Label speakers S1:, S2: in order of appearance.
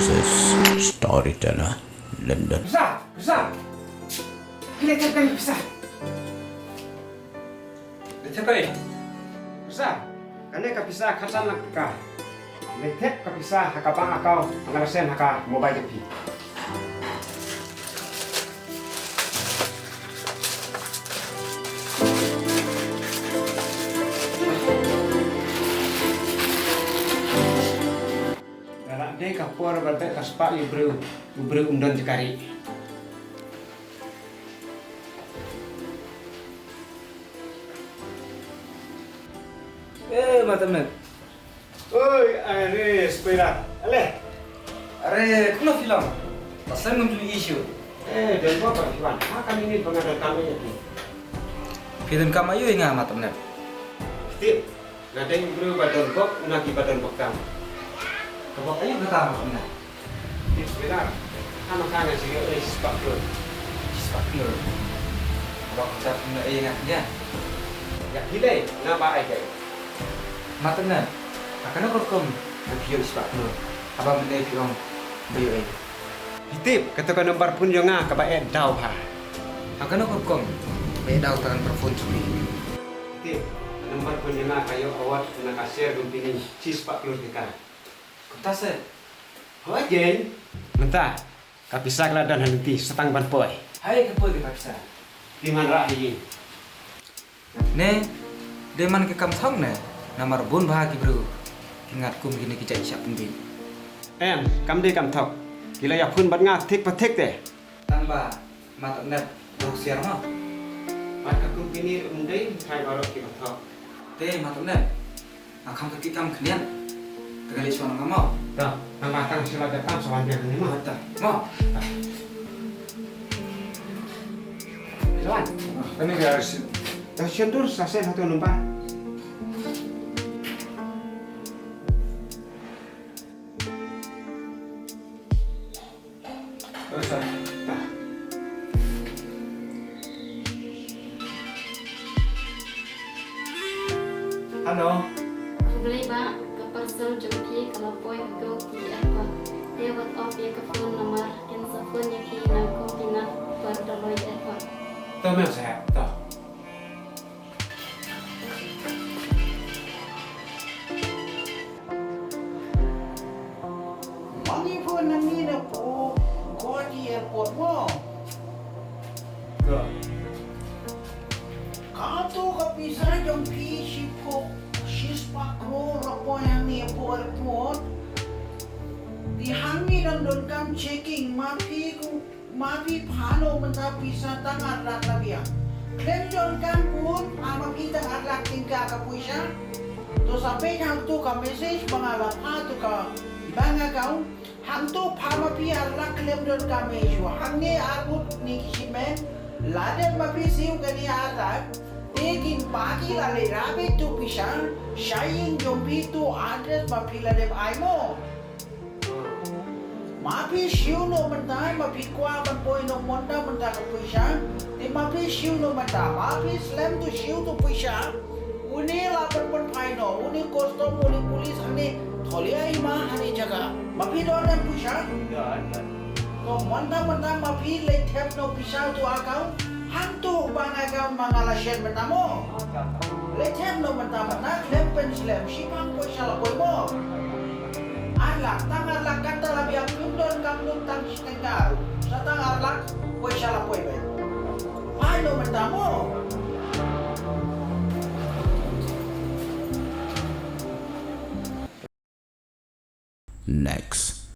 S1: Voices Storyteller London.
S2: Besar, besar. Kelihatan kali besar. Letak besar. Kane ka bisa khasan nak ka. Letek ka bisa hakabang akaw angalasen haka mobile pi. Dek kapor berbe kaspa ibru undan jekari.
S3: Macam mana?
S2: Oi, are sepeda. Ale.
S3: Are, kuna film. Pasal ngam isu.
S2: Dan apa Iwan? Kami ini pengadal kami ini.
S3: Film kamayo ingat macam mana?
S2: Tip. Nadeng ibru badan bok, unagi badan bok kamu.
S3: Kau ayo kata macam mana?
S2: Tip sepeda. Kama kana sige spakul.
S3: Spakul. Kau cakap mana ingat dia?
S2: Ya hidai, napa ai kai.
S3: Macam mana? Akan aku kom video spakul. Abang mana film bio ini?
S2: Tip, kata ka nomor pun yo nga ka bae daw ha.
S3: Akan aku kom beda tangan perfon cumi.
S2: Tip, nomor pun yo nga kayo awat na ka-share gumpini si spakul kita.
S3: Kau se?
S2: Ho jen. Mentah. Kapisa dan nanti setang ban poi.
S3: Hai kepo di paksa.
S2: Di man rahi.
S3: Ne, deman ke kam thong ne. Namar bun bahagi bro. Ingat kum gini kita isap pembin.
S2: Kam di kam thok. Gila ya pun bat nga thik pathik de.
S3: Tambah mata net siar ma.
S2: Pat ka kum pini undai thai aro ki kam thok.
S3: Te mata net. Akam ke kam kenian. Tegali suara ngamau.
S2: Dah, nama tang sila datang soal dia ni mah.
S3: Mata. Mau.
S2: Jalan.
S3: Ini harus.
S2: Dah sendur selesai satu numpak.
S3: Selesai.
S2: Dah.
S3: Halo.
S4: Boleh ba ke parcel jumpi kalau poi go di apa lewat of ya ke phone nomor yang phone yang kina kompina per doloi apa
S2: Tahu memang saya. Tahu.
S5: Mami pun nami na po ko di airport mo.
S2: Go.
S5: Kato kapisa yung PC ko. She's pakro rapo yang ni po airport. Dihami ng doon kam checking mapi pano menta pisa tangar rak labia. Klem doon kam pun mapi tangar rak tingka kapuisa. To sampai yang tu ka message mga lapa tu ka bank account. Hang tu pama pi arrak klem doon kam issue. Hang ni arbut ni kisimen. Laden mapi siu kani arrak. Lekin bagi lale rabe tu pisang, sayang jompi tu address mapi lale aimo. Mapi siu no mentai mapi kuah berpoi no monda mentai ke pisang, di mapi siu no mentai mapi slam tu siu tu pisang. Uni lapan pun paino, uni kostum, uni polis ane tholi aima ane jaga. Mapi doan pisang. Ko monda mapi le tap no pisang tu akau. Hantu bangagam mangalasyan matamo. Letem no matama lempen slam sipang ko sala ko mo. Alak tangarlak kata labi ang kundon kamun tang sitengaru. Sa tangarlak ko sala ko be. Paano matamo?
S1: Next.